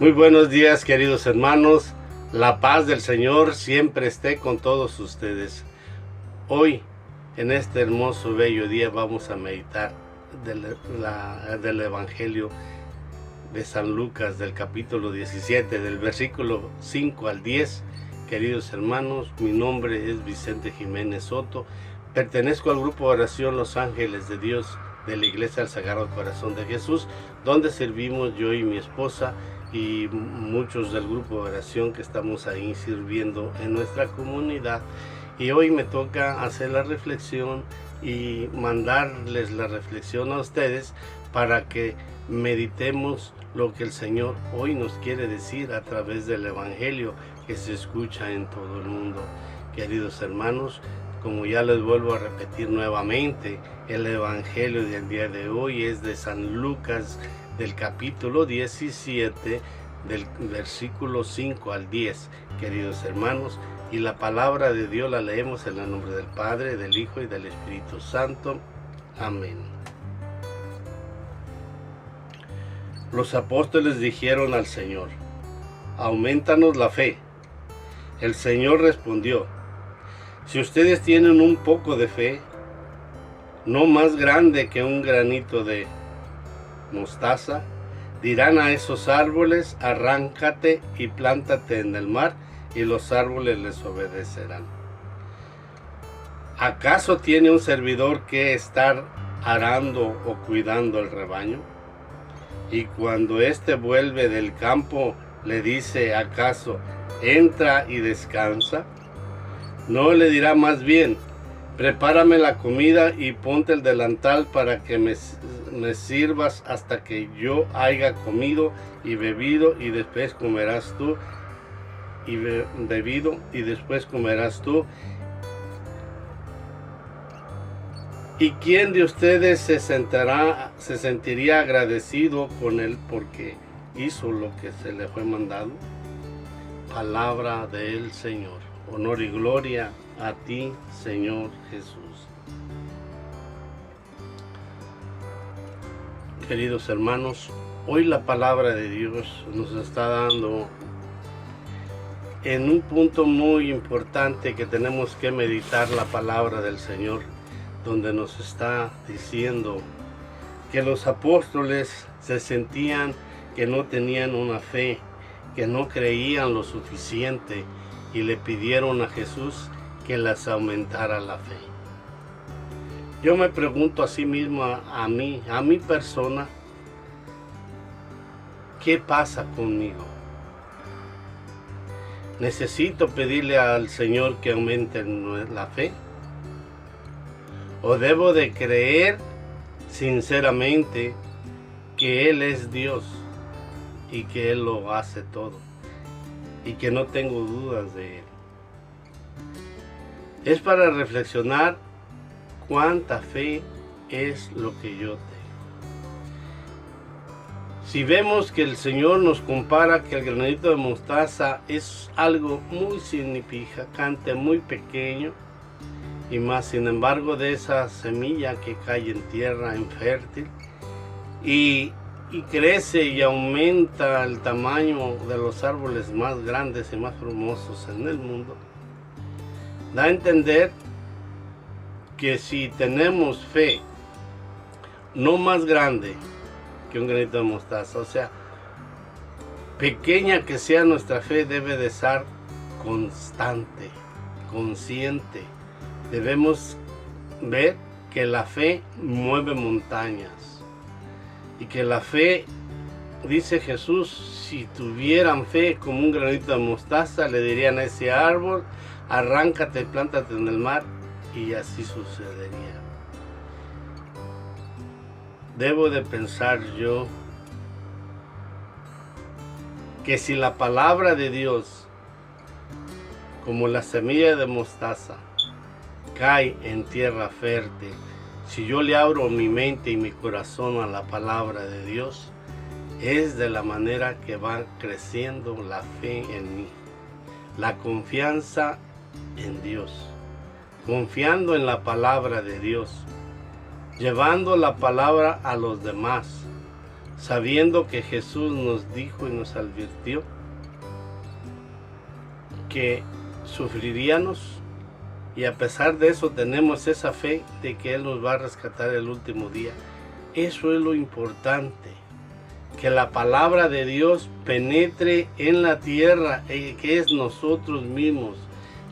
Muy buenos días, queridos hermanos. La paz del Señor siempre esté con todos ustedes. Hoy, en este hermoso, bello día, vamos a meditar del Evangelio de San Lucas, del capítulo 17, del versículo 5 al 10. Queridos hermanos, mi nombre es Vicente Jiménez Soto. Pertenezco al grupo de oración Los Ángeles de Dios de la Iglesia del Sagrado Corazón de Jesús, donde servimos yo y mi esposa y muchos del grupo de oración que estamos ahí sirviendo en nuestra comunidad. Y hoy me toca hacer la reflexión y mandarles la reflexión a ustedes para que meditemos lo que el Señor hoy nos quiere decir a través del Evangelio que se escucha en todo el mundo. Queridos hermanos, como ya les vuelvo a repetir nuevamente, el Evangelio del día de hoy es de San Lucas, del capítulo 17, del versículo 5 al 10, queridos hermanos, y la palabra de Dios la leemos en el nombre del Padre, del Hijo y del Espíritu Santo. Amén. Los apóstoles dijeron al Señor: aumentanos la fe. El Señor respondió: si ustedes tienen un poco de fe, no más grande que un granito de mostaza, dirán a esos árboles: arráncate y plántate en el mar, y los árboles les obedecerán. ¿Acaso tiene un servidor que estar arando o cuidando el rebaño? Y cuando éste vuelve del campo, le dice: ¿acaso entra y descansa? No, le dirá más bien: prepárame la comida y ponte el delantal para que me sirvas hasta que yo haya comido y bebido, y después comerás tú, y bebido, y después comerás tú. ¿Y quién de ustedes se sentiría agradecido con él porque hizo lo que se le fue mandado? Palabra del Señor. Honor y gloria a ti, Señor Jesús. Queridos hermanos, hoy la palabra de Dios nos está dando en un punto muy importante que tenemos que meditar la palabra del Señor, donde nos está diciendo que los apóstoles se sentían que no tenían una fe, que no creían lo suficiente, y le pidieron a Jesús que les aumentara la fe. Yo me pregunto a sí mismo, a mi persona, ¿qué pasa conmigo? ¿Necesito pedirle al Señor que aumente la fe? ¿O debo de creer sinceramente que Él es Dios y que Él lo hace todo y que no tengo dudas de Él? Es para reflexionar cuánta fe es lo que yo tengo. Si vemos que el Señor nos compara que el granito de mostaza es algo muy significante, muy pequeño, y más sin embargo de esa semilla que cae en tierra infértil y crece y aumenta el tamaño de los árboles más grandes y más hermosos en el mundo, da a entender que si tenemos fe no más grande que un granito de mostaza, o sea, pequeña que sea nuestra fe, debe de ser constante, consciente. Debemos ver que la fe mueve montañas y que la fe, dice Jesús, si tuvieran fe como un granito de mostaza, le dirían a ese árbol: arráncate, plántate en el mar, y así sucedería. Debo de pensar yo que si la palabra de Dios, como la semilla de mostaza, cae en tierra fértil, si yo le abro mi mente y mi corazón a la palabra de Dios, es de la manera que va creciendo la fe en mí, la confianza en Dios, confiando en la palabra de Dios, llevando la palabra a los demás, sabiendo que Jesús nos dijo y nos advirtió que sufriríamos, y a pesar de eso tenemos esa fe de que Él nos va a rescatar el último día. Eso es lo importante, que la palabra de Dios penetre en la tierra, que es nosotros mismos,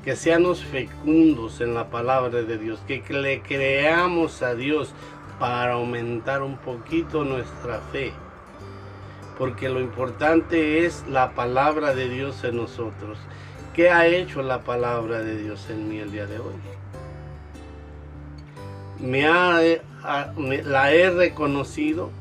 que seamos fecundos en la palabra de Dios, que le creamos a Dios para aumentar un poquito nuestra fe, porque lo importante es la palabra de Dios en nosotros. ¿Qué ha hecho la palabra de Dios en mí el día de hoy? La he reconocido,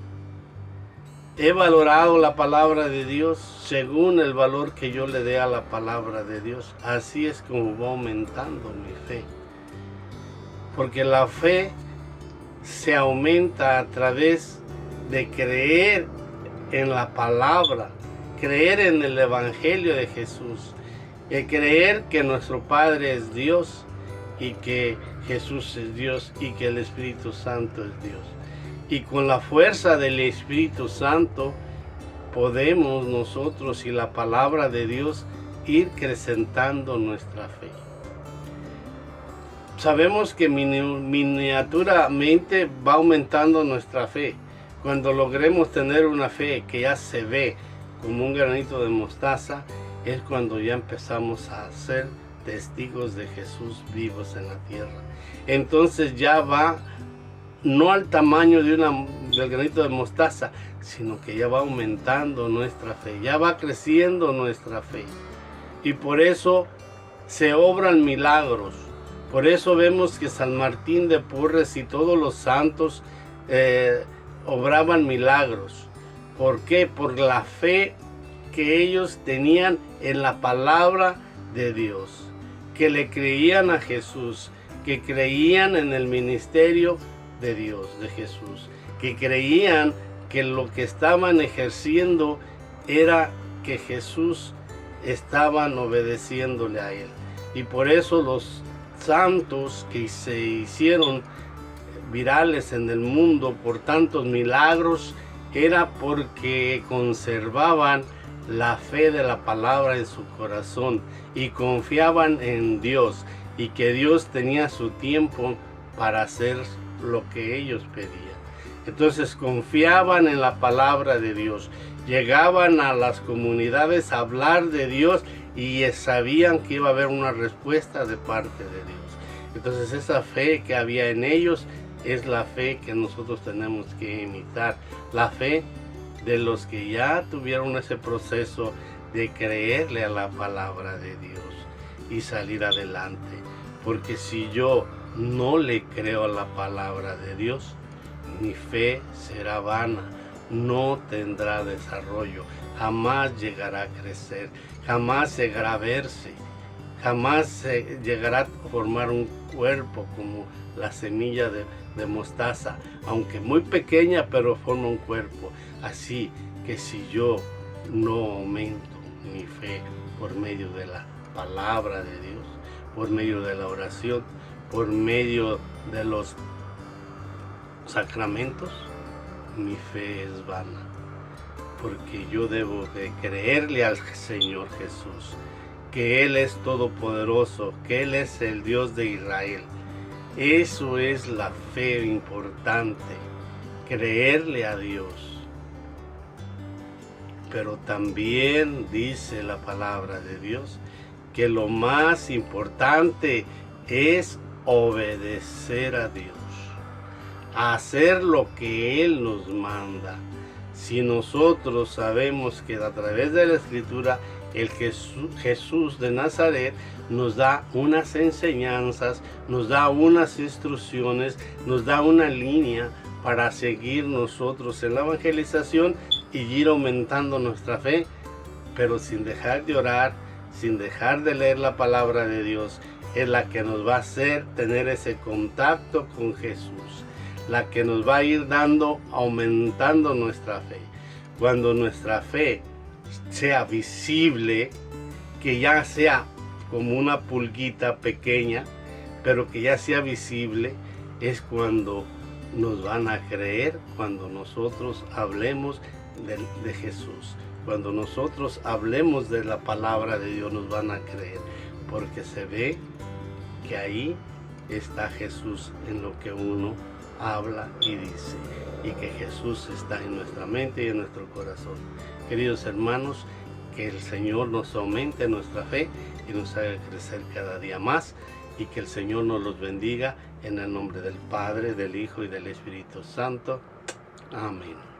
he valorado la palabra de Dios según el valor que yo le dé a la palabra de Dios. Así es como va aumentando mi fe, porque la fe se aumenta a través de creer en la palabra, creer en el Evangelio de Jesús, y creer que nuestro Padre es Dios y que Jesús es Dios y que el Espíritu Santo es Dios. Y con la fuerza del Espíritu Santo podemos nosotros y la palabra de Dios ir acrecentando nuestra fe. Sabemos que miniaturamente va aumentando nuestra fe. Cuando logremos tener una fe que ya se ve como un granito de mostaza, es cuando ya empezamos a ser testigos de Jesús vivos en la tierra. Entonces ya va no al tamaño del granito de mostaza, sino que ya va aumentando nuestra fe, ya va creciendo nuestra fe. Y por eso se obran milagros. Por eso vemos que San Martín de Porres y todos los santos obraban milagros. ¿Por qué? Por la fe que ellos tenían en la palabra de Dios, que le creían a Jesús, que creían en el ministerio de Dios, de Jesús, que creían que lo que estaban ejerciendo era que Jesús estaban obedeciéndole a Él. Y por eso los santos que se hicieron virales en el mundo por tantos milagros, era porque conservaban la fe de la palabra en su corazón y confiaban en Dios, y que Dios tenía su tiempo para hacer lo que ellos pedían. Entonces confiaban en la palabra de Dios, llegaban a las comunidades a hablar de Dios y sabían que iba a haber una respuesta de parte de Dios. Entonces esa fe que había en ellos es la fe que nosotros tenemos que imitar, la fe de los que ya tuvieron ese proceso de creerle a la palabra de Dios y salir adelante. Porque si yo no le creo a la palabra de Dios, mi fe será vana, no tendrá desarrollo, jamás llegará a crecer, jamás llegará a verse, jamás llegará a formar un cuerpo como la semilla de mostaza, aunque muy pequeña, pero forma un cuerpo. Así que si yo no aumento mi fe por medio de la palabra de Dios, por medio de la oración, por medio de los sacramentos, mi fe es vana, porque yo debo de creerle al Señor Jesús, que Él es todopoderoso, que Él es el Dios de Israel. Eso es la fe importante, creerle a Dios. Pero también dice la palabra de Dios que lo más importante es obedecer a Dios, hacer lo que Él nos manda. Si nosotros sabemos que a través de la Escritura el Jesús de Nazaret nos da unas enseñanzas, nos da unas instrucciones, nos da una línea para seguir nosotros en la evangelización y ir aumentando nuestra fe, pero sin dejar de orar, sin dejar de leer la palabra de Dios, es la que nos va a hacer tener ese contacto con Jesús, la que nos va a ir dando, aumentando nuestra fe. Cuando nuestra fe sea visible, que ya sea como una pulguita pequeña, pero que ya sea visible, es cuando nos van a creer cuando nosotros hablemos de Jesús. Cuando nosotros hablemos de la palabra de Dios, nos van a creer, porque se ve que ahí está Jesús en lo que uno habla y dice, y que Jesús está en nuestra mente y en nuestro corazón. Queridos hermanos, que el Señor nos aumente nuestra fe y nos haga crecer cada día más, y que el Señor nos los bendiga en el nombre del Padre, del Hijo y del Espíritu Santo. Amén.